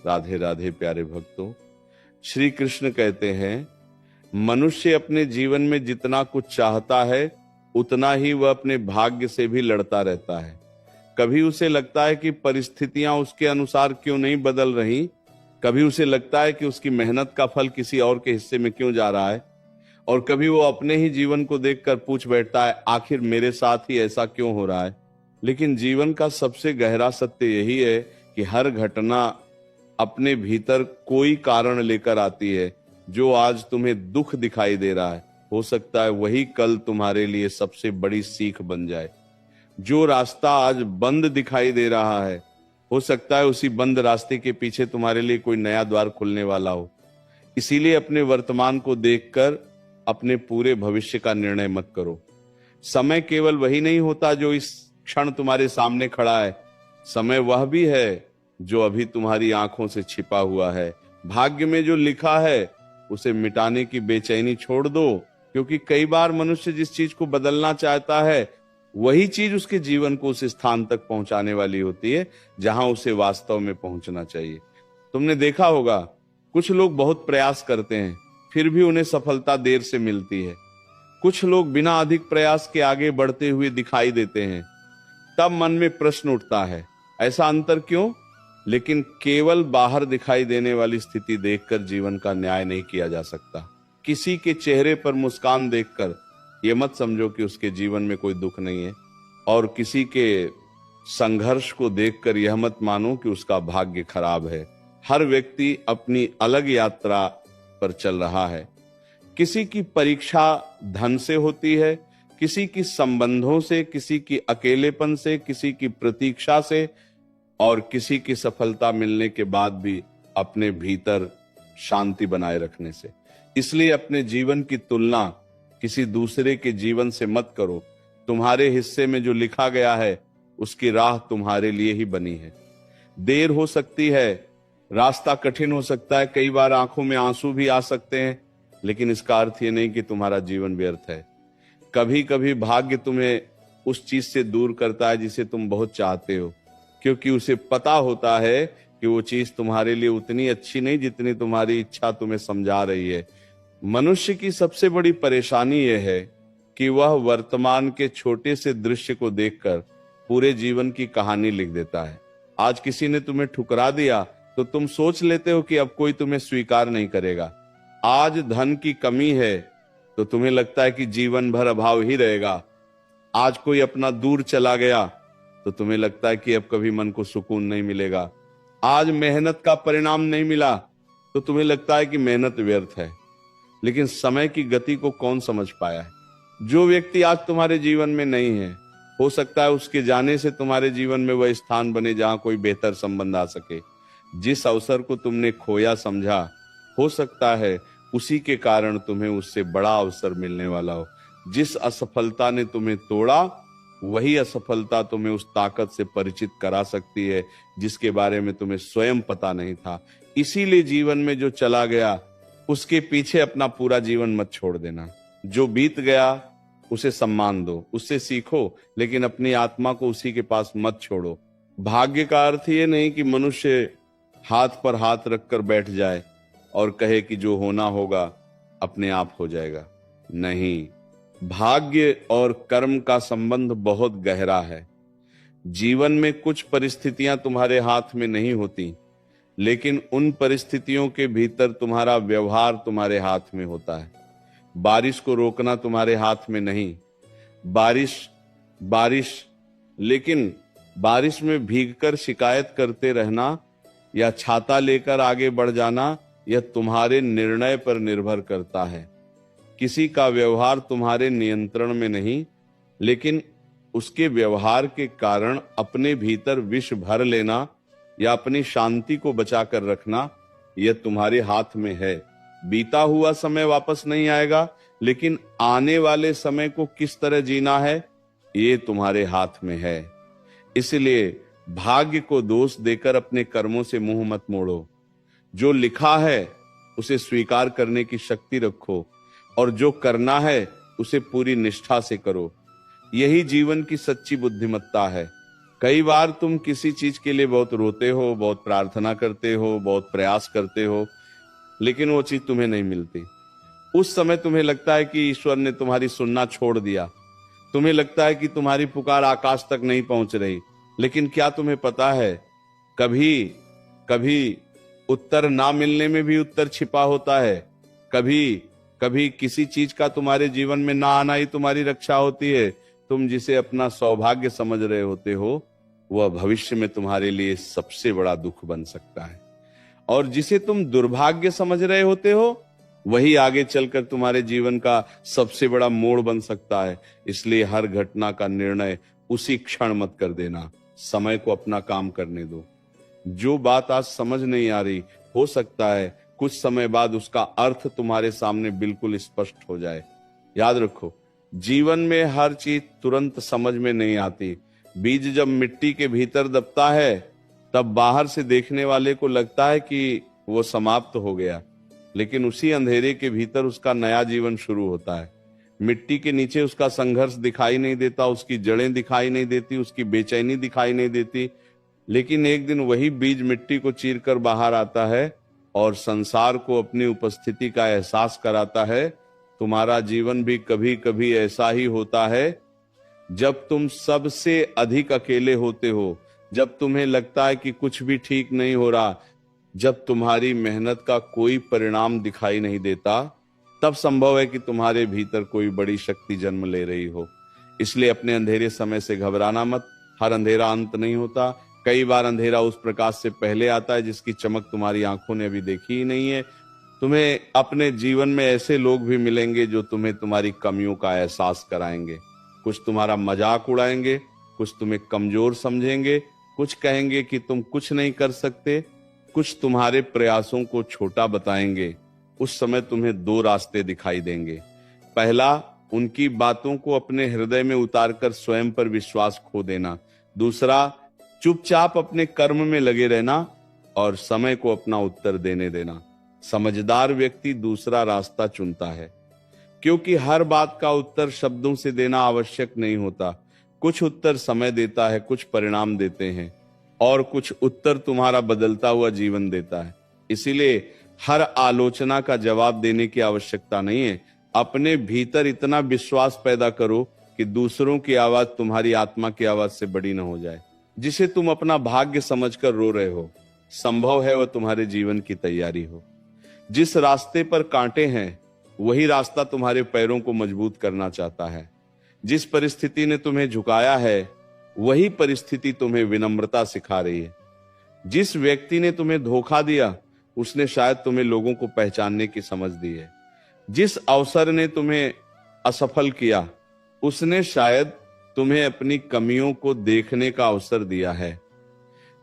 राधे राधे प्यारे भक्तों। श्री कृष्ण कहते हैं, मनुष्य अपने जीवन में जितना कुछ चाहता है उतना ही वह अपने भाग्य से भी लड़ता रहता है। कभी उसे लगता है कि परिस्थितियां उसके अनुसार क्यों नहीं बदल रही, कभी उसे लगता है कि उसकी मेहनत का फल किसी और के हिस्से में क्यों जा रहा है, और कभी वो अपने ही जीवन को देखकर पूछ बैठता है, आखिर मेरे साथ ही ऐसा क्यों हो रहा है। लेकिन जीवन का सबसे गहरा सत्य यही है कि हर घटना अपने भीतर कोई कारण लेकर आती है। जो आज तुम्हें दुख दिखाई दे रहा है, हो सकता है वही कल तुम्हारे लिए सबसे बड़ी सीख बन जाए। जो रास्ता आज बंद दिखाई दे रहा है, हो सकता है उसी बंद रास्ते के पीछे तुम्हारे लिए कोई नया द्वार खुलने वाला हो। इसीलिए अपने वर्तमान को देखकर अपने पूरे भविष्य का निर्णय मत करो। समय केवल वही नहीं होता जो इस क्षण तुम्हारे सामने खड़ा है, समय वह भी है जो अभी तुम्हारी आंखों से छिपा हुआ है। भाग्य में जो लिखा है उसे मिटाने की बेचैनी छोड़ दो, क्योंकि कई बार मनुष्य जिस चीज को बदलना चाहता है वही चीज उसके जीवन को उस स्थान तक पहुंचाने वाली होती है जहां उसे वास्तव में पहुंचना चाहिए। तुमने देखा होगा, कुछ लोग बहुत प्रयास करते हैं फिर भी उन्हें सफलता देर से मिलती है। कुछ लोग बिना अधिक प्रयास के आगे बढ़ते हुए दिखाई देते हैं। तब मन में प्रश्न उठता है, ऐसा अंतर क्यों? लेकिन केवल बाहर दिखाई देने वाली स्थिति देखकर जीवन का न्याय नहीं किया जा सकता। किसी के चेहरे पर मुस्कान देखकर यह मत समझो कि उसके जीवन में कोई दुख नहीं है, और किसी के संघर्ष को देखकर यह मत मानो कि उसका भाग्य खराब है। हर व्यक्ति अपनी अलग यात्रा पर चल रहा है। किसी की परीक्षा धन से होती है, किसी की संबंधों से, किसी की अकेलेपन से, किसी की प्रतीक्षा से, और किसी की सफलता मिलने के बाद भी अपने भीतर शांति बनाए रखने से। इसलिए अपने जीवन की तुलना किसी दूसरे के जीवन से मत करो। तुम्हारे हिस्से में जो लिखा गया है उसकी राह तुम्हारे लिए ही बनी है। देर हो सकती है, रास्ता कठिन हो सकता है, कई बार आंखों में आंसू भी आ सकते हैं, लेकिन इसका अर्थ ये नहीं कि तुम्हारा जीवन व्यर्थ है। कभी कभी भाग्य तुम्हें उस चीज से दूर करता है जिसे तुम बहुत चाहते हो, क्योंकि उसे पता होता है कि वो चीज तुम्हारे लिए उतनी अच्छी नहीं जितनी तुम्हारी इच्छा तुम्हें समझा रही है। मनुष्य की सबसे बड़ी परेशानी यह है कि वह वर्तमान के छोटे से दृश्य को देखकर पूरे जीवन की कहानी लिख देता है। आज किसी ने तुम्हें ठुकरा दिया तो तुम सोच लेते हो कि अब कोई तुम्हें स्वीकार नहीं करेगा। आज धन की कमी है तो तुम्हें लगता है कि जीवन भर अभाव ही रहेगा। आज कोई अपना दूर चला गया तो तुम्हें लगता है कि अब कभी मन को सुकून नहीं मिलेगा। आज मेहनत का परिणाम नहीं मिला तो तुम्हें लगता है कि मेहनत व्यर्थ है। लेकिन समय की गति को कौन समझ पाया है? जो व्यक्ति आज तुम्हारे जीवन में नहीं है, हो सकता है उसके जाने से तुम्हारे जीवन में वह स्थान बने जहां कोई बेहतर संबंध आ सके। जिस अवसर को तुमने खोया समझा, हो सकता है उसी के कारण तुम्हें उससे बड़ा अवसर मिलने वाला हो। जिस असफलता ने तुम्हें तोड़ा, वही असफलता तुम्हें उस ताकत से परिचित करा सकती है जिसके बारे में तुम्हें स्वयं पता नहीं था। इसीलिए जीवन में जो चला गया उसके पीछे अपना पूरा जीवन मत छोड़ देना। जो बीत गया उसे सम्मान दो, उससे सीखो, लेकिन अपनी आत्मा को उसी के पास मत छोड़ो। भाग्य का अर्थ ये नहीं कि मनुष्य हाथ पर हाथ रखकर बैठ जाए और कहे कि जो होना होगा अपने आप हो जाएगा। नहीं, भाग्य और कर्म का संबंध बहुत गहरा है। जीवन में कुछ परिस्थितियां तुम्हारे हाथ में नहीं होती, लेकिन उन परिस्थितियों के भीतर तुम्हारा व्यवहार तुम्हारे हाथ में होता है। बारिश को रोकना तुम्हारे हाथ में नहीं। बारिश लेकिन बारिश में भीगकर शिकायत करते रहना या छाता लेकर आगे बढ़ जाना, यह तुम्हारे निर्णय पर निर्भर करता है। किसी का व्यवहार तुम्हारे नियंत्रण में नहीं, लेकिन उसके व्यवहार के कारण अपने भीतर विष भर लेना या अपनी शांति को बचाकर रखना, यह तुम्हारे हाथ में है। बीता हुआ समय वापस नहीं आएगा, लेकिन आने वाले समय को किस तरह जीना है, ये तुम्हारे हाथ में है। इसलिए भाग्य को दोष देकर अपने कर्मों से मुंह मत मोड़ो। जो लिखा है उसे स्वीकार करने की शक्ति रखो, और जो करना है उसे पूरी निष्ठा से करो। यही जीवन की सच्ची बुद्धिमत्ता है। कई बार तुम किसी चीज के लिए बहुत रोते हो, बहुत प्रार्थना करते हो, बहुत प्रयास करते हो, लेकिन वो चीज तुम्हें नहीं मिलती। उस समय तुम्हें लगता है कि ईश्वर ने तुम्हारी सुनना छोड़ दिया, तुम्हें लगता है कि तुम्हारी पुकार आकाश तक नहीं पहुंच रही। लेकिन क्या तुम्हें पता है, कभी कभी उत्तर ना मिलने में भी उत्तर छिपा होता है। कभी कभी किसी चीज का तुम्हारे जीवन में ना आना ही तुम्हारी रक्षा होती है। तुम जिसे अपना सौभाग्य समझ रहे होते हो, वह भविष्य में तुम्हारे लिए सबसे बड़ा दुख बन सकता है, और जिसे तुम दुर्भाग्य समझ रहे होते हो, वही आगे चलकर तुम्हारे जीवन का सबसे बड़ा मोड़ बन सकता है। इसलिए हर घटना का निर्णय उसी क्षण मत कर देना, समय को अपना काम करने दो। जो बात आज समझ नहीं आ रही, हो सकता है कुछ समय बाद उसका अर्थ तुम्हारे सामने बिल्कुल स्पष्ट हो जाए। याद रखो, जीवन में हर चीज तुरंत समझ में नहीं आती। बीज जब मिट्टी के भीतर दबता है, तब बाहर से देखने वाले को लगता है कि वो समाप्त हो गया, लेकिन उसी अंधेरे के भीतर उसका नया जीवन शुरू होता है। मिट्टी के नीचे उसका संघर्ष दिखाई नहीं देता, उसकी जड़ें दिखाई नहीं देती, उसकी बेचैनी दिखाई नहीं देती, लेकिन एक दिन वही बीज मिट्टी को चीरकर बाहर आता है और संसार को अपनी उपस्थिति का एहसास कराता है। तुम्हारा जीवन भी कभी कभी ऐसा ही होता है, जब तुम सबसे अधिक अकेले होते हो, जब तुम्हें लगता है कि कुछ भी ठीक नहीं हो रहा, जब तुम्हारी मेहनत का कोई परिणाम दिखाई नहीं देता, तब संभव है कि तुम्हारे भीतर कोई बड़ी शक्ति जन्म ले रही हो। इसलिए अपने अंधेरे समय से घबराना मत। हर अंधेरा अंत नहीं होता। कई बार अंधेरा उस प्रकाश से पहले आता है जिसकी चमक तुम्हारी आंखों ने अभी देखी ही नहीं है। तुम्हें अपने जीवन में ऐसे लोग भी मिलेंगे जो तुम्हें तुम्हारी कमियों का एहसास कराएंगे। कुछ तुम्हारा मजाक उड़ाएंगे, कुछ तुम्हें कमजोर समझेंगे, कुछ कहेंगे कि तुम कुछ नहीं कर सकते, कुछ तुम्हारे प्रयासों को छोटा बताएंगे। उस समय तुम्हें दो रास्ते दिखाई देंगे। पहला, उनकी बातों को अपने हृदय में उतारकर स्वयं पर विश्वास खो देना। दूसरा, चुपचाप अपने कर्म में लगे रहना और समय को अपना उत्तर देने देना। समझदार व्यक्ति दूसरा रास्ता चुनता है, क्योंकि हर बात का उत्तर शब्दों से देना आवश्यक नहीं होता। कुछ उत्तर समय देता है, कुछ परिणाम देते हैं, और कुछ उत्तर तुम्हारा बदलता हुआ जीवन देता है। इसीलिए हर आलोचना का जवाब देने की आवश्यकता नहीं है। अपने भीतर इतना विश्वास पैदा करो कि दूसरों की आवाज तुम्हारी आत्मा की आवाज से बड़ी न हो जाए। जिसे तुम अपना भाग्य समझकर रो रहे हो, संभव है वह तुम्हारे जीवन की तैयारी हो। जिस रास्ते पर कांटे हैं, वही रास्ता तुम्हारे पैरों को मजबूत करना चाहता है। जिस परिस्थिति ने तुम्हें झुकाया है, वही परिस्थिति तुम्हें विनम्रता सिखा रही है। जिस व्यक्ति ने तुम्हें धोखा दिया, उसने शायद तुम्हें लोगों को पहचानने की समझ दी है। जिस अवसर ने तुम्हें असफल किया, उसने शायद तुम्हें अपनी कमियों को देखने का अवसर दिया है।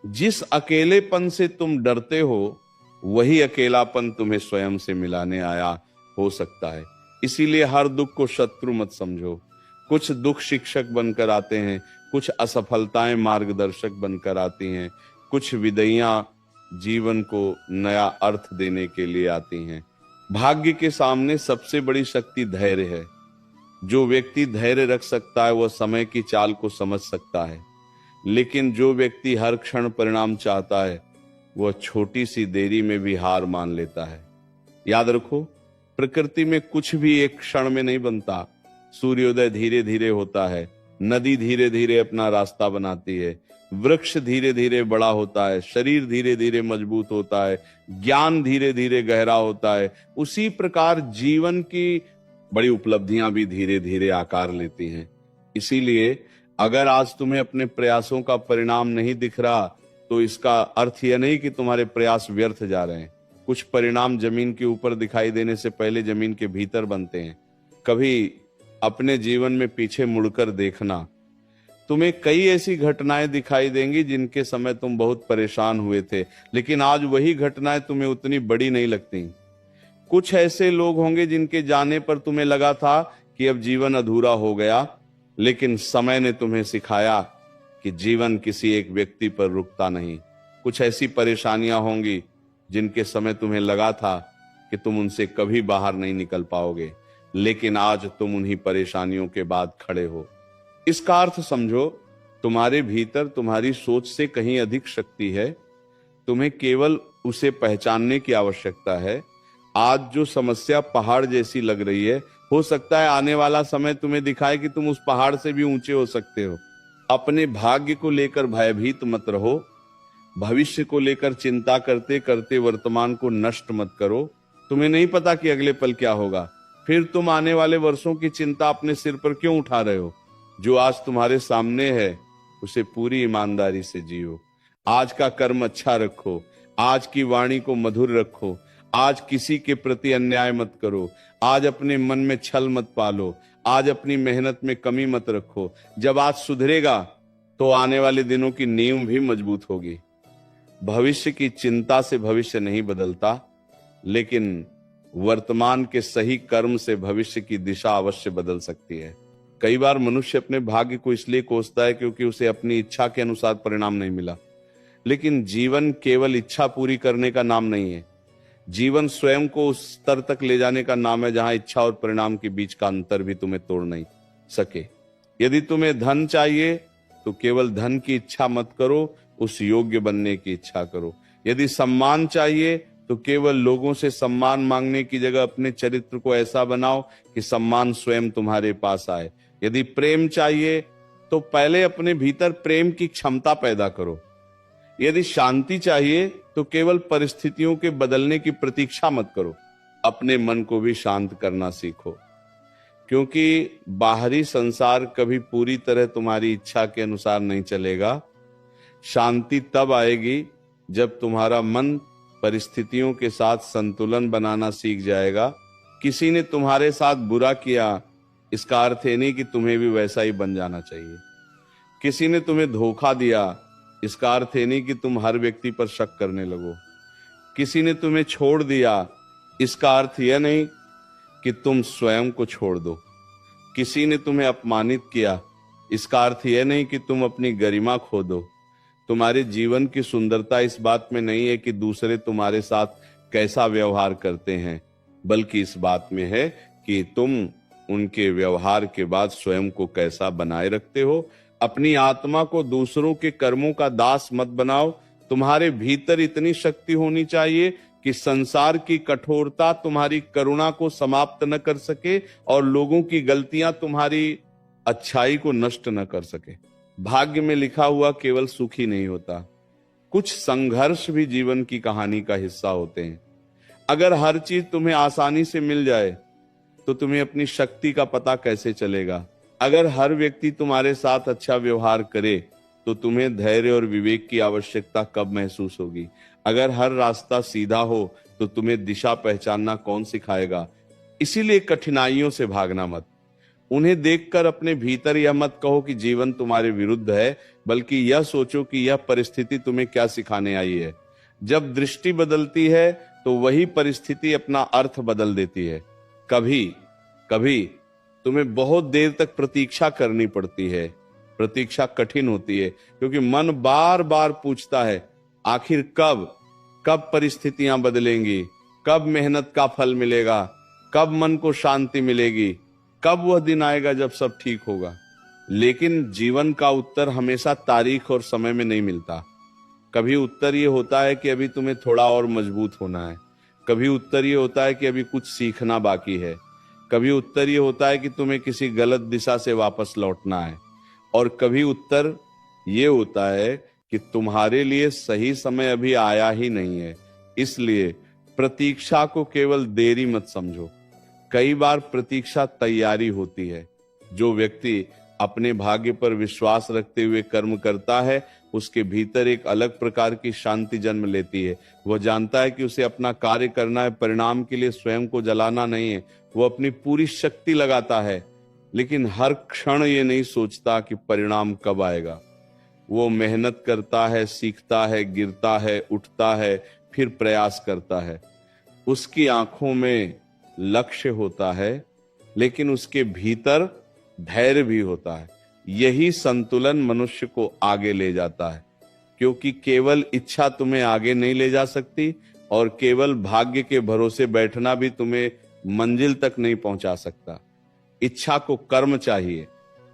जिस अकेलेपन से तुम डरते हो, वही अकेलापन तुम्हें स्वयं से मिलाने आया हो सकता है। इसीलिए हर दुख को शत्रु मत समझो। कुछ दुख शिक्षक बनकर आते हैं, कुछ असफलताएं मार्गदर्शक बनकर आती हैं, कुछ विदाइयां जीवन को नया अर्थ देने के लिए आती हैं। भाग्य के सामने सबसे बड़ी शक्ति धैर्य है। जो व्यक्ति धैर्य रख सकता है, वह समय की चाल को समझ सकता है, लेकिन जो व्यक्ति हर क्षण परिणाम चाहता है, वह छोटी सी देरी में भी हार मान लेता है। याद रखो, प्रकृति में कुछ भी एक क्षण में नहीं बनता। सूर्योदय धीरे धीरे होता है, नदी धीरे धीरे अपना रास्ता बनाती है, वृक्ष धीरे धीरे बड़ा होता है, शरीर धीरे धीरे मजबूत होता है, ज्ञान धीरे धीरे गहरा होता है। उसी प्रकार जीवन की बड़ी उपलब्धियां भी धीरे धीरे आकार लेती हैं। इसीलिए अगर आज तुम्हें अपने प्रयासों का परिणाम नहीं दिख रहा, तो इसका अर्थ यह नहीं कि तुम्हारे प्रयास व्यर्थ जा रहे हैं। कुछ परिणाम जमीन के ऊपर दिखाई देने से पहले जमीन के भीतर बनते हैं। कभी अपने जीवन में पीछे मुड़कर देखना, तुम्हें कई ऐसी घटनाएं दिखाई देंगी जिनके समय तुम बहुत परेशान हुए थे, लेकिन आज वही घटनाएं तुम्हें उतनी बड़ी नहीं लगती। कुछ ऐसे लोग होंगे जिनके जाने पर तुम्हें लगा था कि अब जीवन अधूरा हो गया, लेकिन समय ने तुम्हें सिखाया कि जीवन किसी एक व्यक्ति पर रुकता नहीं। कुछ ऐसी परेशानियां होंगी जिनके समय तुम्हें लगा था कि तुम उनसे कभी बाहर नहीं निकल पाओगे, लेकिन आज तुम उन्हीं परेशानियों के बाद खड़े हो। इसका अर्थ समझो, तुम्हारे भीतर तुम्हारी सोच से कहीं अधिक शक्ति है। तुम्हें केवल उसे पहचानने की आवश्यकता है। आज जो समस्या पहाड़ जैसी लग रही है, हो सकता है आने वाला समय तुम्हें दिखाए कि तुम उस पहाड़ से भी ऊंचे हो सकते हो। अपने भाग्य को लेकर भयभीत मत रहो। भविष्य को लेकर चिंता करते करते वर्तमान को नष्ट मत करो। तुम्हें नहीं पता कि अगले पल क्या होगा, फिर तुम आने वाले वर्षों की चिंता अपने सिर पर क्यों उठा रहे हो? जो आज तुम्हारे सामने है उसे पूरी ईमानदारी से जियो। आज का कर्म अच्छा रखो, आज की वाणी को मधुर रखो, आज किसी के प्रति अन्याय मत करो, आज अपने मन में छल मत पालो, आज अपनी मेहनत में कमी मत रखो। जब आज सुधरेगा तो आने वाले दिनों की नींव भी मजबूत होगी। भविष्य की चिंता से भविष्य नहीं बदलता, लेकिन वर्तमान के सही कर्म से भविष्य की दिशा अवश्य बदल सकती है। कई बार मनुष्य अपने भाग्य को इसलिए कोसता है क्योंकि उसे अपनी इच्छा के अनुसार परिणाम नहीं मिला। लेकिन जीवन केवल इच्छा पूरी करने का नाम नहीं है। जीवन स्वयं को उस स्तर तक ले जाने का नाम है जहां इच्छा और परिणाम के बीच का अंतर भी तुम्हें तोड़ नहीं सके। यदि तुम्हें धन चाहिए तो केवल धन की इच्छा मत करो, उस योग्य बनने की इच्छा करो। यदि सम्मान चाहिए तो केवल लोगों से सम्मान मांगने की जगह अपने चरित्र को ऐसा बनाओ कि सम्मान स्वयं तुम्हारे पास आए। यदि प्रेम चाहिए तो पहले अपने भीतर प्रेम की क्षमता पैदा करो। यदि शांति चाहिए तो केवल परिस्थितियों के बदलने की प्रतीक्षा मत करो, अपने मन को भी शांत करना सीखो। क्योंकि बाहरी संसार कभी पूरी तरह तुम्हारी इच्छा के अनुसार नहीं चलेगा। शांति तब आएगी जब तुम्हारा मन परिस्थितियों के साथ संतुलन बनाना सीख जाएगा। किसी ने तुम्हारे साथ बुरा किया, इसका अर्थ ये नहीं कि तुम्हें भी वैसा ही बन जाना चाहिए। किसी ने तुम्हें धोखा दिया, इसका अर्थ ये नहीं कि तुम हर व्यक्ति पर शक करने लगो। किसी ने तुम्हें छोड़ दिया, इसका अर्थ यह नहीं कि तुम स्वयं को छोड़ दो। किसी ने तुम्हें अपमानित किया, इसका अर्थ यह नहीं कि तुम अपनी गरिमा खो दो। तुम्हारे जीवन की सुंदरता इस बात में नहीं है कि दूसरे तुम्हारे साथ कैसा व्यवहार करते हैं, बल्कि इस बात में है कि तुम उनके व्यवहार के बाद स्वयं को कैसा बनाए रखते हो। अपनी आत्मा को दूसरों के कर्मों का दास मत बनाओ। तुम्हारे भीतर इतनी शक्ति होनी चाहिए कि संसार की कठोरता तुम्हारी करुणा को समाप्त न कर सके और लोगों की गलतियां तुम्हारी अच्छाई को नष्ट न कर सके। भाग्य में लिखा हुआ केवल सुख ही नहीं होता, कुछ संघर्ष भी जीवन की कहानी का हिस्सा होते हैं। अगर हर चीज तुम्हें आसानी से मिल जाए तो तुम्हें अपनी शक्ति का पता कैसे चलेगा? अगर हर व्यक्ति तुम्हारे साथ अच्छा व्यवहार करे तो तुम्हें धैर्य और विवेक की आवश्यकता कब महसूस होगी? अगर हर रास्ता सीधा हो तो तुम्हें दिशा पहचानना कौन सिखाएगा? इसीलिए कठिनाइयों से भागना मत। उन्हें देखकर अपने भीतर यह मत कहो कि जीवन तुम्हारे विरुद्ध है, बल्कि यह सोचो कि यह परिस्थिति तुम्हें क्या सिखाने आई है। जब दृष्टि बदलती है तो वही परिस्थिति अपना अर्थ बदल देती है। कभी कभी तुम्हें बहुत देर तक प्रतीक्षा करनी पड़ती है। प्रतीक्षा कठिन होती है क्योंकि मन बार बार पूछता है, आखिर कब परिस्थितियां बदलेंगी, कब मेहनत का फल मिलेगा, कब मन को शांति मिलेगी, कब वह दिन आएगा जब सब ठीक होगा। लेकिन जीवन का उत्तर हमेशा तारीख और समय में नहीं मिलता। कभी उत्तर ये होता है कि अभी तुम्हें थोड़ा और मजबूत होना है, कभी उत्तर ये होता है कि अभी कुछ सीखना बाकी है, कभी उत्तर ये होता है कि तुम्हें किसी गलत दिशा से वापस लौटना है, और कभी उत्तर ये होता है कि तुम्हारे लिए सही समय अभी आया ही नहीं है। इसलिए प्रतीक्षा को केवल देरी मत समझो, कई बार प्रतीक्षा तैयारी होती है। जो व्यक्ति अपने भाग्य पर विश्वास रखते हुए कर्म करता है, उसके भीतर एक अलग प्रकार की शांति जन्म लेती है। वह जानता है कि उसे अपना कार्य करना है, परिणाम के लिए स्वयं को जलाना नहीं है। वो अपनी पूरी शक्ति लगाता है, लेकिन हर क्षण ये नहीं सोचता कि परिणाम कब आएगा। वो मेहनत करता है, सीखता है, गिरता है, उठता है, फिर प्रयास करता है। उसकी आंखों में लक्ष्य होता है, लेकिन उसके भीतर धैर्य भी होता है। यही संतुलन मनुष्य को आगे ले जाता है, क्योंकि केवल इच्छा तुम्हें आगे नहीं ले जा सकती और केवल भाग्य के भरोसे बैठना भी तुम्हें मंजिल तक नहीं पहुंचा सकता। इच्छा को कर्म चाहिए,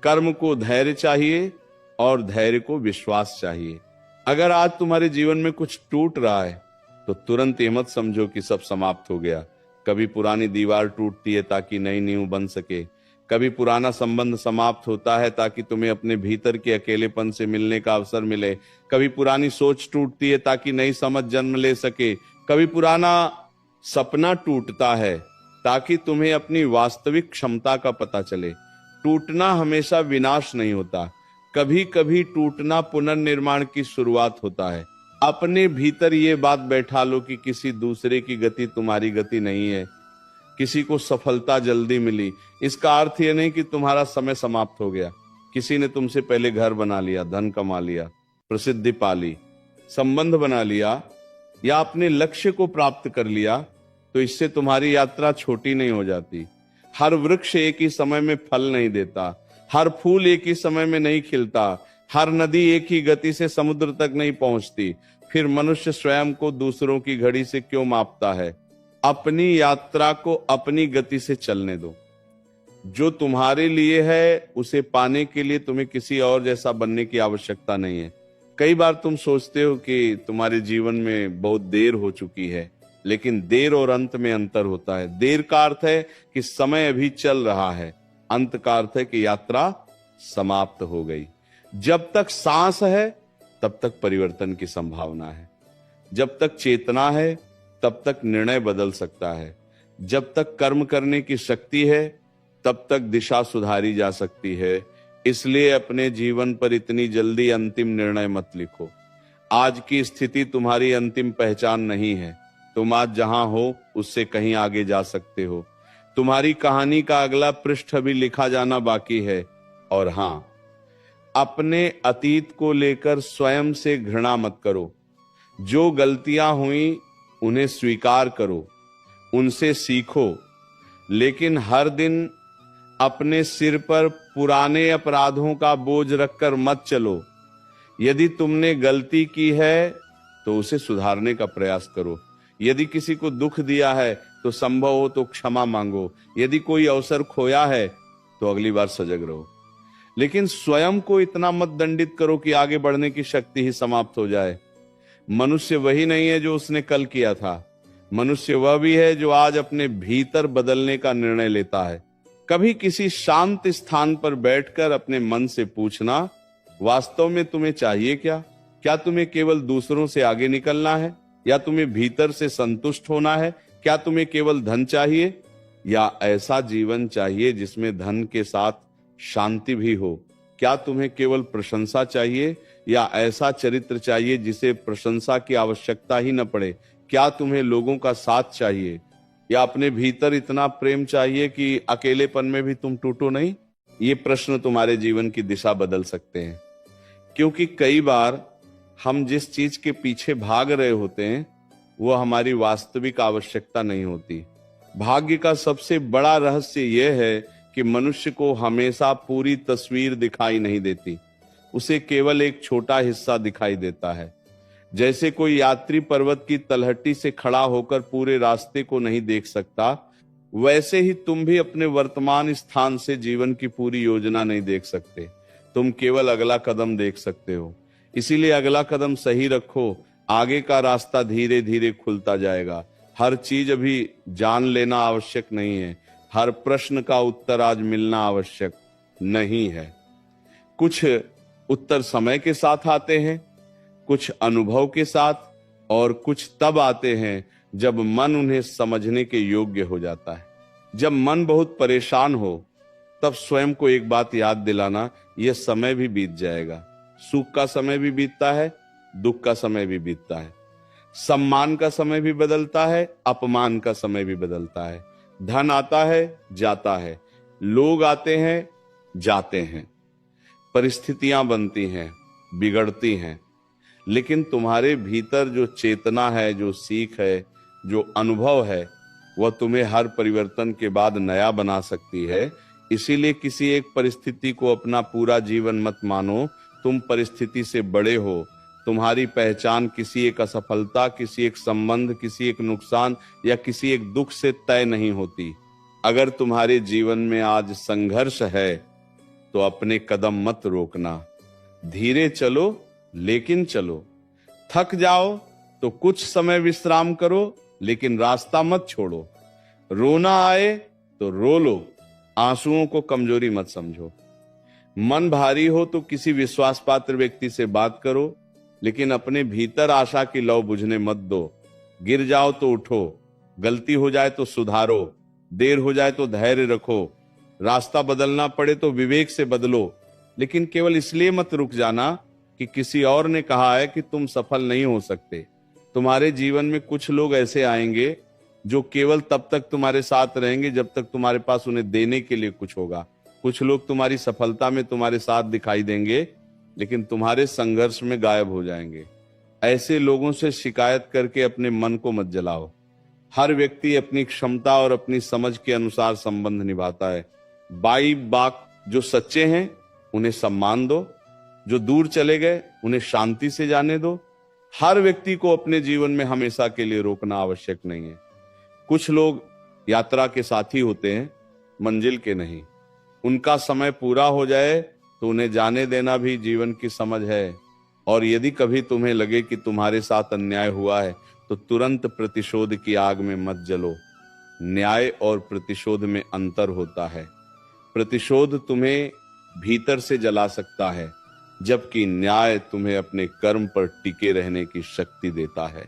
कर्म को धैर्य चाहिए और धैर्य को विश्वास चाहिए। अगर आज तुम्हारे जीवन में कुछ टूट रहा है तो तुरंत ये मत समझो कि सब समाप्त हो गया। कभी पुरानी दीवार टूटती है ताकि नई नींव बन सके, कभी पुराना संबंध समाप्त होता है ताकि तुम्हें अपने भीतर के अकेलेपन से मिलने का अवसर मिले, कभी पुरानी सोच टूटती है ताकि नई समझ जन्म ले सके, कभी पुराना सपना टूटता है ताकि तुम्हें अपनी वास्तविक क्षमता का पता चले। टूटना हमेशा विनाश नहीं होता, कभी कभी टूटना पुनर्निर्माण की शुरुआत होता है। अपने भीतर ये बात बैठा लो कि किसी दूसरे की गति तुम्हारी गति नहीं है। किसी को सफलता जल्दी मिली, इसका अर्थ ये नहीं कि तुम्हारा समय समाप्त हो गया। किसी ने तुमसे पहले घर बना लिया, धन कमा लिया, प्रसिद्धि पा ली, संबंध बना लिया या अपने लक्ष्य को प्राप्त कर लिया, तो इससे तुम्हारी यात्रा छोटी नहीं हो जाती। हर वृक्ष एक ही समय में फल नहीं देता, हर फूल एक ही समय में नहीं खिलता, हर नदी एक ही गति से समुद्र तक नहीं पहुंचती। फिर मनुष्य स्वयं को दूसरों की घड़ी से क्यों मापता है? अपनी यात्रा को अपनी गति से चलने दो। जो तुम्हारे लिए है उसे पाने के लिए तुम्हें किसी और जैसा बनने की आवश्यकता नहीं है। कई बार तुम सोचते हो कि तुम्हारे जीवन में बहुत देर हो चुकी है, लेकिन देर और अंत में अंतर होता है। देर का अर्थ है कि समय अभी चल रहा है, अंत का अर्थ है कि यात्रा समाप्त हो गई। जब तक सांस है तब तक परिवर्तन की संभावना है, जब तक चेतना है तब तक निर्णय बदल सकता है, जब तक कर्म करने की शक्ति है तब तक दिशा सुधारी जा सकती है। इसलिए अपने जीवन पर इतनी जल्दी अंतिम निर्णय मत लिखो। आज की स्थिति तुम्हारी अंतिम पहचान नहीं है। तुम आज जहां हो उससे कहीं आगे जा सकते हो। तुम्हारी कहानी का अगला पृष्ठ भी लिखा जाना बाकी है। और हां, अपने अतीत को लेकर स्वयं से घृणा मत करो। जो गलतियां हुई उन्हें स्वीकार करो, उनसे सीखो, लेकिन हर दिन अपने सिर पर पुराने अपराधों का बोझ रखकर मत चलो। यदि तुमने गलती की है तो उसे सुधारने का प्रयास करो। यदि किसी को दुख दिया है तो संभव हो तो क्षमा मांगो। यदि कोई अवसर खोया है तो अगली बार सजग रहो। लेकिन स्वयं को इतना मत दंडित करो कि आगे बढ़ने की शक्ति ही समाप्त हो जाए। मनुष्य वही नहीं है जो उसने कल किया था। मनुष्य वह भी है जो आज अपने भीतर बदलने का निर्णय लेता है। कभी किसी शांत स्थान पर बैठकर अपने मन से पूछना, वास्तव में तुम्हें चाहिए क्या? क्या तुम्हें केवल दूसरों से आगे निकलना है, या तुम्हें भीतर से संतुष्ट होना है? क्या तुम्हें केवल धन चाहिए, या ऐसा जीवन चाहिए जिसमें धन के साथ शांति भी हो? क्या तुम्हें केवल प्रशंसा चाहिए, या ऐसा चरित्र चाहिए जिसे प्रशंसा की आवश्यकता ही न पड़े? क्या तुम्हें लोगों का साथ चाहिए, या अपने भीतर इतना प्रेम चाहिए कि अकेलेपन में भी तुम टूटो नहीं? ये प्रश्न तुम्हारे जीवन की दिशा बदल सकते हैं, क्योंकि कई बार हम जिस चीज के पीछे भाग रहे होते हैं वो हमारी वास्तविक आवश्यकता नहीं होती। भाग्य का सबसे बड़ा रहस्य यह है कि मनुष्य को हमेशा पूरी तस्वीर दिखाई नहीं देती, उसे केवल एक छोटा हिस्सा दिखाई देता है। जैसे कोई यात्री पर्वत की तलहटी से खड़ा होकर पूरे रास्ते को नहीं देख सकता, वैसे ही तुम भी अपने वर्तमान स्थान से जीवन की पूरी योजना नहीं देख सकते। तुम केवल अगला कदम देख सकते हो। इसीलिए अगला कदम सही रखो, आगे का रास्ता धीरे धीरे खुलता जाएगा। हर चीज अभी जान लेना आवश्यक नहीं है, हर प्रश्न का उत्तर आज मिलना आवश्यक नहीं है। कुछ उत्तर समय के साथ आते हैं, कुछ अनुभव के साथ, और कुछ तब आते हैं जब मन उन्हें समझने के योग्य हो जाता है। जब मन बहुत परेशान हो तब स्वयं को एक बात याद दिलाना, यह समय भी बीत जाएगा। सुख का समय भी बीतता है, दुख का समय भी बीतता है, सम्मान का समय भी बदलता है, अपमान का समय भी बदलता है। धन आता है, जाता है, लोग आते हैं, जाते हैं, परिस्थितियां बनती हैं, बिगड़ती हैं, लेकिन तुम्हारे भीतर जो चेतना है, जो सीख है, जो अनुभव है, वह तुम्हें हर परिवर्तन के बाद नया बना सकती है। इसीलिए किसी एक परिस्थिति को अपना पूरा जीवन मत मानो। तुम परिस्थिति से बड़े हो। तुम्हारी पहचान किसी एक असफलता, किसी एक संबंध, किसी एक नुकसान या किसी एक दुख से तय नहीं होती। अगर तुम्हारे जीवन में आज संघर्ष है तो अपने कदम मत रोकना। धीरे चलो लेकिन चलो। थक जाओ तो कुछ समय विश्राम करो, लेकिन रास्ता मत छोड़ो। रोना आए तो रो लो, आंसुओं को कमजोरी मत समझो। मन भारी हो तो किसी विश्वास पात्र व्यक्ति से बात करो, लेकिन अपने भीतर आशा की लौ बुझने मत दो। गिर जाओ तो उठो, गलती हो जाए तो सुधारो, देर हो जाए तो धैर्य रखो, रास्ता बदलना पड़े तो विवेक से बदलो, लेकिन केवल इसलिए मत रुक जाना कि किसी और ने कहा है कि तुम सफल नहीं हो सकते। तुम्हारे जीवन में कुछ लोग ऐसे आएंगे जो केवल तब तक तुम्हारे साथ रहेंगे जब तक तुम्हारे पास उन्हें देने के लिए कुछ होगा। कुछ लोग तुम्हारी सफलता में तुम्हारे साथ दिखाई देंगे, लेकिन तुम्हारे संघर्ष में गायब हो जाएंगे। ऐसे लोगों से शिकायत करके अपने मन को मत जलाओ। हर व्यक्ति अपनी क्षमता और अपनी समझ के अनुसार संबंध निभाता है। बाई बाक जो सच्चे हैं उन्हें सम्मान दो, जो दूर चले गए उन्हें शांति से जाने दो। हर व्यक्ति को अपने जीवन में हमेशा के लिए रोकना आवश्यक नहीं है। कुछ लोग यात्रा के साथी होते हैं, मंजिल के नहीं। उनका समय पूरा हो जाए तो उन्हें जाने देना भी जीवन की समझ है। और यदि कभी तुम्हें लगे कि तुम्हारे साथ अन्याय हुआ है तो तुरंत प्रतिशोध की आग में मत जलो। न्याय और प्रतिशोध में अंतर होता है। प्रतिशोध तुम्हें भीतर से जला सकता है, जबकि न्याय तुम्हें अपने कर्म पर टिके रहने की शक्ति देता है।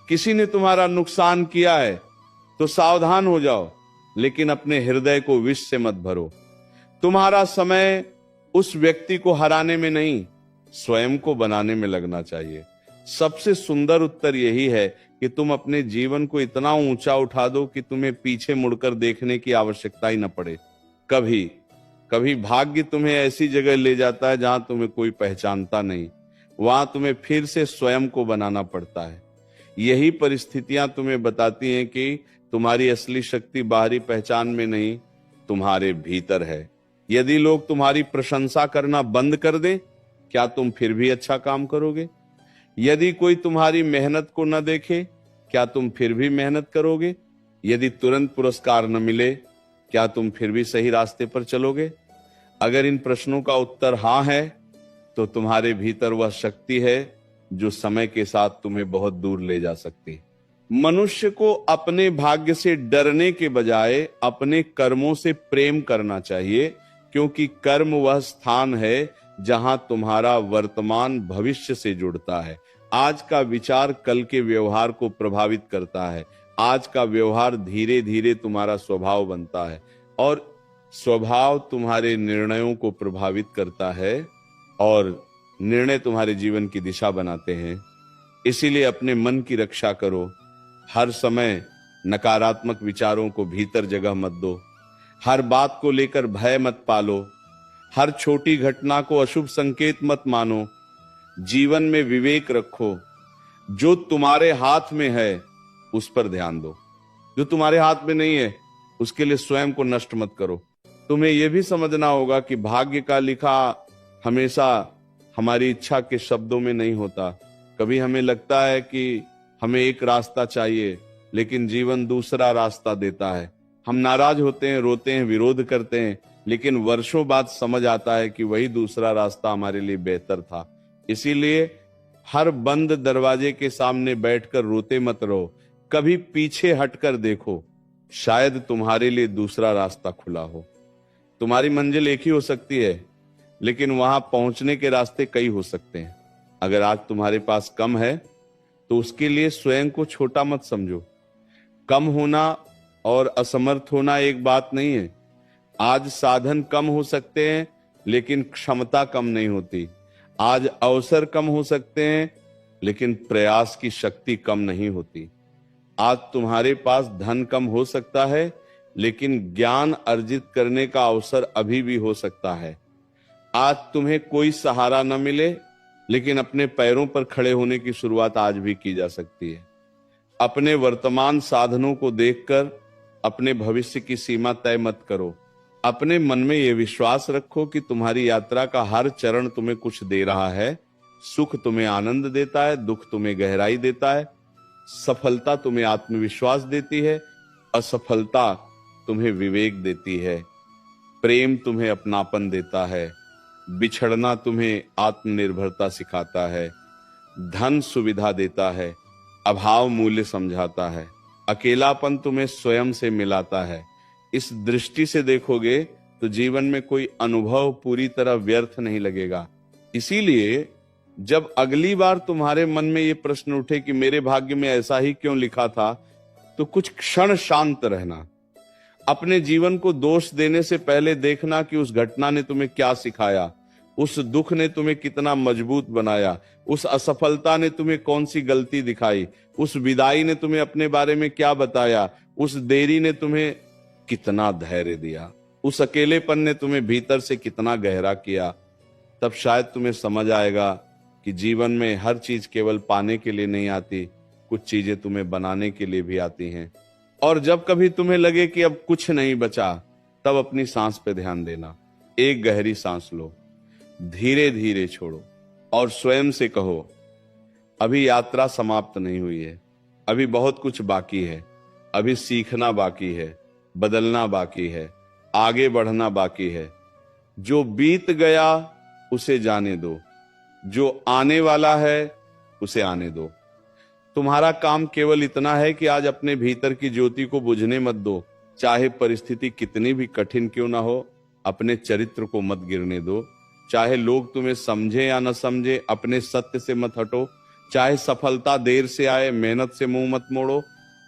किसी ने तुम्हारा नुकसान किया है तो सावधान हो जाओ, लेकिन अपने हृदय को विष से मत भरो। तुम्हारा समय उस व्यक्ति को हराने में नहीं, स्वयं को बनाने में लगना चाहिए। सबसे सुंदर उत्तर यही है कि तुम अपने जीवन को इतना ऊंचा उठा दो कि तुम्हें पीछे मुड़कर देखने की आवश्यकता ही न पड़े। कभी कभी भाग्य तुम्हें ऐसी जगह ले जाता है जहां तुम्हें कोई पहचानता नहीं। वहां तुम्हें फिर से स्वयं को बनाना पड़ता है। यही परिस्थितियां तुम्हें बताती हैं कि तुम्हारी असली शक्ति बाहरी पहचान में नहीं, तुम्हारे भीतर है। यदि लोग तुम्हारी प्रशंसा करना बंद कर दें, क्या तुम फिर भी अच्छा काम करोगे? यदि कोई तुम्हारी मेहनत को न देखे, क्या तुम फिर भी मेहनत करोगे? यदि तुरंत पुरस्कार न मिले, क्या तुम फिर भी सही रास्ते पर चलोगे? अगर इन प्रश्नों का उत्तर हाँ है, तो तुम्हारे भीतर वह शक्ति है जो समय के साथ तुम्हें बहुत दूर ले जा सकती है। मनुष्य को अपने भाग्य से डरने के बजाय अपने कर्मों से प्रेम करना चाहिए, क्योंकि कर्म वह स्थान है जहां तुम्हारा वर्तमान भविष्य से जुड़ता है। आज का विचार कल के व्यवहार को प्रभावित करता है। आज का व्यवहार धीरे धीरे तुम्हारा स्वभाव बनता है, और स्वभाव तुम्हारे निर्णयों को प्रभावित करता है, और निर्णय तुम्हारे जीवन की दिशा बनाते हैं। इसीलिए अपने मन की रक्षा करो। हर समय नकारात्मक विचारों को भीतर जगह मत दो। हर बात को लेकर भय मत पालो। हर छोटी घटना को अशुभ संकेत मत मानो। जीवन में विवेक रखो। जो तुम्हारे हाथ में है उस पर ध्यान दो, जो तुम्हारे हाथ में नहीं है उसके लिए स्वयं को नष्ट मत करो। तुम्हें यह भी समझना होगा कि भाग्य का लिखा हमेशा हमारी इच्छा के शब्दों में नहीं होता। कभी हमें लगता है कि हमें एक रास्ता चाहिए, लेकिन जीवन दूसरा रास्ता देता है। हम नाराज होते हैं, रोते हैं, विरोध करते हैं, लेकिन वर्षों बाद समझ आता है कि वही दूसरा रास्ता हमारे लिए बेहतर था। इसीलिए हर बंद दरवाजे के सामने बैठकर रोते मत रहो। कभी पीछे हटकर देखो, शायद तुम्हारे लिए दूसरा रास्ता खुला हो। तुम्हारी मंजिल एक ही हो सकती है, लेकिन वहां पहुंचने के रास्ते कई हो सकते हैं। अगर आज तुम्हारे पास कम है तो उसके लिए स्वयं को छोटा मत समझो। कम होना और असमर्थ होना एक बात नहीं है। आज साधन कम हो सकते हैं, लेकिन क्षमता कम नहीं होती। आज अवसर कम हो सकते हैं, लेकिन प्रयास की शक्ति कम नहीं होती। आज तुम्हारे पास धन कम हो सकता है, लेकिन ज्ञान अर्जित करने का अवसर अभी भी हो सकता है। आज तुम्हें कोई सहारा न मिले, लेकिन अपने पैरों पर खड़े होने की शुरुआत आज भी की जा सकती है। अपने वर्तमान साधनों को देखकर अपने भविष्य की सीमा तय मत करो। अपने मन में यह विश्वास रखो कि तुम्हारी यात्रा का हर चरण तुम्हें कुछ दे रहा है। सुख तुम्हें आनंद देता है, दुख तुम्हें गहराई देता है, सफलता तुम्हें आत्मविश्वास देती है, असफलता तुम्हें विवेक देती है, प्रेम तुम्हें अपनापन देता है, बिछड़ना तुम्हें आत्मनिर्भरता सिखाता है, धन सुविधा देता है, अभाव मूल्य समझाता है, अकेलापन तुम्हें स्वयं से मिलाता है। इस दृष्टि से देखोगे तो जीवन में कोई अनुभव पूरी तरह व्यर्थ नहीं लगेगा। इसीलिए जब अगली बार तुम्हारे मन में ये प्रश्न उठे कि मेरे भाग्य में ऐसा ही क्यों लिखा था, तो कुछ क्षण शांत रहना। अपने जीवन को दोष देने से पहले देखना कि उस घटना ने तुम्हें क्या सिखाया, उस दुख ने तुम्हें कितना मजबूत बनाया, उस असफलता ने तुम्हें कौन सी गलती दिखाई, उस विदाई ने तुम्हें अपने बारे में क्या बताया, उस देरी ने तुम्हें कितना धैर्य दिया, उस अकेलेपन ने तुम्हें भीतर से कितना गहरा किया। तब शायद तुम्हें समझ आएगा कि जीवन में हर चीज केवल पाने के लिए नहीं आती, कुछ चीजें तुम्हें बनाने के लिए भी आती हैं। और जब कभी तुम्हें लगे कि अब कुछ नहीं बचा, तब अपनी सांस पे ध्यान देना। एक गहरी सांस लो, धीरे धीरे छोड़ो और स्वयं से कहो, अभी यात्रा समाप्त नहीं हुई है, अभी बहुत कुछ बाकी है, अभी सीखना बाकी है, बदलना बाकी है, आगे बढ़ना बाकी है। जो बीत गया उसे जाने दो, जो आने वाला है उसे आने दो। तुम्हारा काम केवल इतना है कि आज अपने भीतर की ज्योति को बुझने मत दो। चाहे परिस्थिति कितनी भी कठिन क्यों ना हो, अपने चरित्र को मत गिरने दो। चाहे लोग तुम्हें समझे या न समझे, अपने सत्य से मत हटो। चाहे सफलता देर से आए, मेहनत से मुंह मत मोड़ो।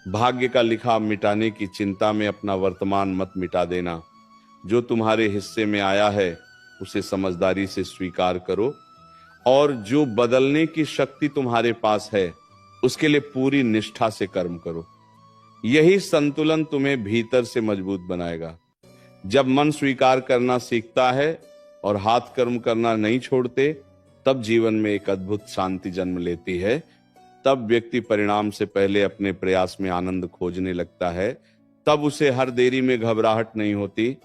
भाग्य का लिखा मिटाने की चिंता में अपना वर्तमान मत मिटा देना। जो तुम्हारे हिस्से में आया है उसे समझदारी से स्वीकार करो, और जो बदलने की शक्ति तुम्हारे पास है उसके लिए पूरी निष्ठा से कर्म करो। यही संतुलन तुम्हें भीतर से मजबूत बनाएगा। जब मन स्वीकार करना सीखता है और हाथ कर्म करना नहीं छोड़ते, तब जीवन में एक अद्भुत शांति जन्म लेती है। तब व्यक्ति परिणाम से पहले अपने प्रयास में आनंद खोजने लगता है। तब उसे हर देरी में घबराहट नहीं होती।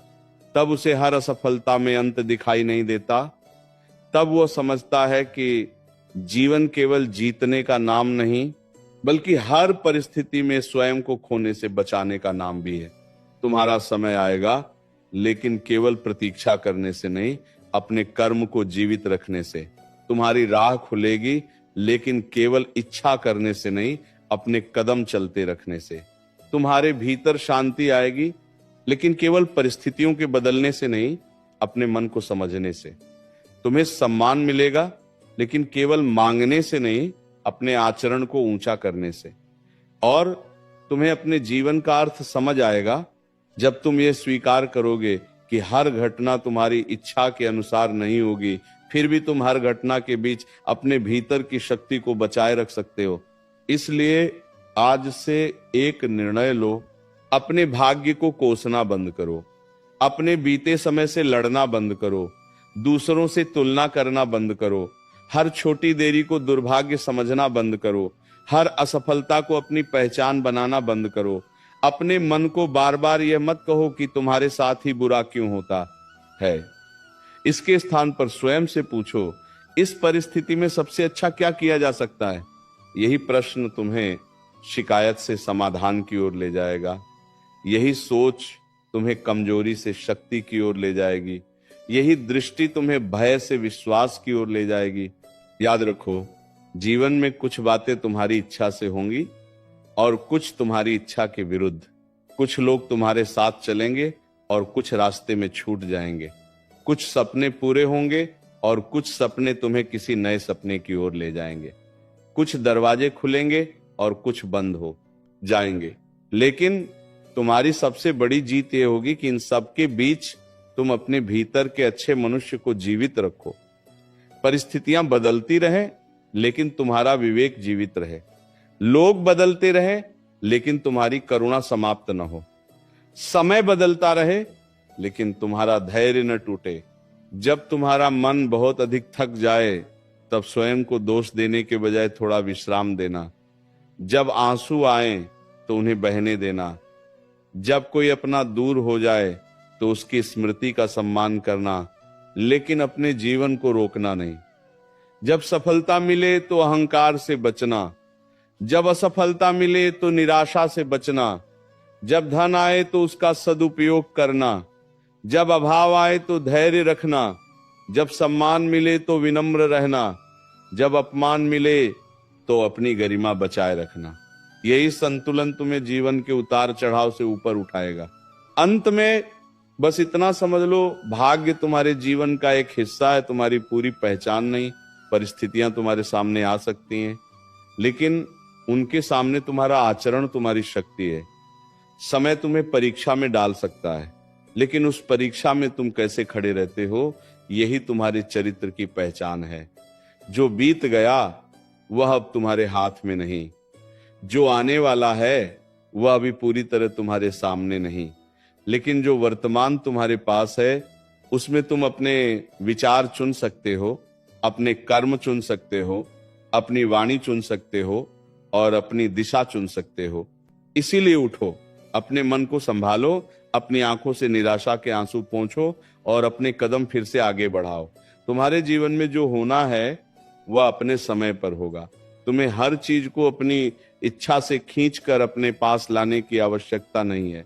तब उसे हर असफलता में अंत दिखाई नहीं देता। तब वो समझता है कि जीवन केवल जीतने का नाम नहीं, बल्कि हर परिस्थिति में स्वयं को खोने से बचाने का नाम भी है। तुम्हारा समय आएगा, लेकिन केवल प्रतीक्षा करने से नहीं, अपने कर्म को जीवित रखने से। तुम्हारी राह खुलेगी, लेकिन केवल इच्छा करने से नहीं, अपने कदम चलते रखने से। तुम्हारे भीतर शांति आएगी, लेकिन केवल परिस्थितियों के बदलने से नहीं, अपने मन को समझने से। तुम्हें सम्मान मिलेगा, लेकिन केवल मांगने से नहीं, अपने आचरण को ऊंचा करने से। और तुम्हें अपने जीवन का अर्थ समझ आएगा जब तुम ये स्वीकार करोगे कि हर घटना तुम्हारी इच्छा के अनुसार नहीं होगी, फिर भी तुम हर घटना के बीच अपने भीतर की शक्ति को बचाए रख सकते हो। इसलिए आज से एक निर्णय लो, अपने भाग्य को कोसना बंद करो, अपने बीते समय से लड़ना बंद करो, दूसरों से तुलना करना बंद करो, हर छोटी देरी को दुर्भाग्य समझना बंद करो, हर असफलता को अपनी पहचान बनाना बंद करो। अपने मन को बार बार यह मत कहो कि तुम्हारे साथ ही बुरा क्यों होता है। इसके स्थान पर स्वयं से पूछो, इस परिस्थिति में सबसे अच्छा क्या किया जा सकता है। यही प्रश्न तुम्हें शिकायत से समाधान की ओर ले जाएगा। यही सोच तुम्हें कमजोरी से शक्ति की ओर ले जाएगी। यही दृष्टि तुम्हें भय से विश्वास की ओर ले जाएगी। याद रखो, जीवन में कुछ बातें तुम्हारी इच्छा से होंगी और कुछ तुम्हारी इच्छा के विरुद्ध। कुछ लोग तुम्हारे साथ चलेंगे और कुछ रास्ते में छूट जाएंगे। कुछ सपने पूरे होंगे और कुछ सपने तुम्हें किसी नए सपने की ओर ले जाएंगे। कुछ दरवाजे खुलेंगे और कुछ बंद हो जाएंगे। लेकिन तुम्हारी सबसे बड़ी जीत ये होगी कि इन सबके बीच तुम अपने भीतर के अच्छे मनुष्य को जीवित रखो। परिस्थितियां बदलती रहें, लेकिन तुम्हारा विवेक जीवित रहे। लोग बदलते रहे, लेकिन तुम्हारी करुणा समाप्त न हो। समय बदलता रहे, लेकिन तुम्हारा धैर्य न टूटे। जब तुम्हारा मन बहुत अधिक थक जाए, तब स्वयं को दोष देने के बजाय थोड़ा विश्राम देना। जब आंसू आए तो उन्हें बहने देना। जब कोई अपना दूर हो जाए तो उसकी स्मृति का सम्मान करना, लेकिन अपने जीवन को रोकना नहीं। जब सफलता मिले तो अहंकार से बचना, जब असफलता मिले तो निराशा से बचना। जब धन आए तो उसका सदुपयोग करना, जब अभाव आए तो धैर्य रखना, जब सम्मान मिले तो विनम्र रहना, जब अपमान मिले तो अपनी गरिमा बचाए रखना। यही संतुलन तुम्हें जीवन के उतार चढ़ाव से ऊपर उठाएगा। अंत में बस इतना समझ लो, भाग्य तुम्हारे जीवन का एक हिस्सा है, तुम्हारी पूरी पहचान नहीं। परिस्थितियां तुम्हारे सामने आ सकती हैं, लेकिन उनके सामने तुम्हारा आचरण तुम्हारी शक्ति है। समय तुम्हें परीक्षा में डाल सकता है, लेकिन उस परीक्षा में तुम कैसे खड़े रहते हो, यही तुम्हारे चरित्र की पहचान है। जो बीत गया वह अब तुम्हारे हाथ में नहीं, जो आने वाला है वह अभी पूरी तरह तुम्हारे सामने नहीं, लेकिन जो वर्तमान तुम्हारे पास है उसमें तुम अपने विचार चुन सकते हो, अपने कर्म चुन सकते हो, अपनी वाणी चुन सकते हो और अपनी दिशा चुन सकते हो। इसीलिए उठो, अपने मन को संभालो, अपनी आंखों से निराशा के आंसू पोंछो और अपने कदम फिर से आगे बढ़ाओ। तुम्हारे जीवन में जो होना है वह अपने समय पर होगा। तुम्हें हर चीज को अपनी इच्छा से खींचकर अपने पास लाने की आवश्यकता नहीं है।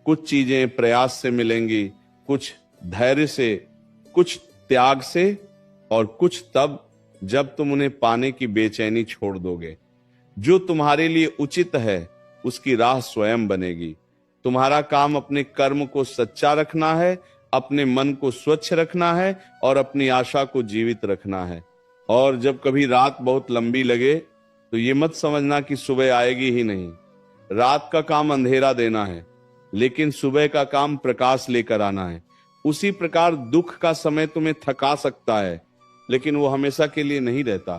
कुछ चीजें प्रयास से मिलेंगी, कुछ धैर्य से, कुछ त्याग से और कुछ तब जब तुम उन्हें पाने की बेचैनी छोड़ दोगे। जो तुम्हारे लिए उचित है उसकी राह स्वयं बनेगी। तुम्हारा काम अपने कर्म को सच्चा रखना है, अपने मन को स्वच्छ रखना है और अपनी आशा को जीवित रखना है। और जब कभी रात बहुत लंबी लगे तो ये मत समझना कि सुबह आएगी ही नहीं। रात का काम अंधेरा देना है, लेकिन सुबह का काम प्रकाश लेकर आना है। उसी प्रकार दुख का समय तुम्हें थका सकता है, लेकिन वो हमेशा के लिए नहीं रहता।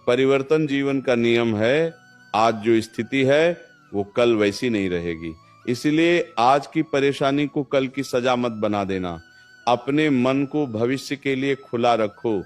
परिवर्तन जीवन का नियम है। आज जो स्थिति है वो कल वैसी नहीं रहेगी। इसलिए आज की परेशानी को कल की सजा मत बना देना। अपने मन को भविष्य के लिए खुला रखो।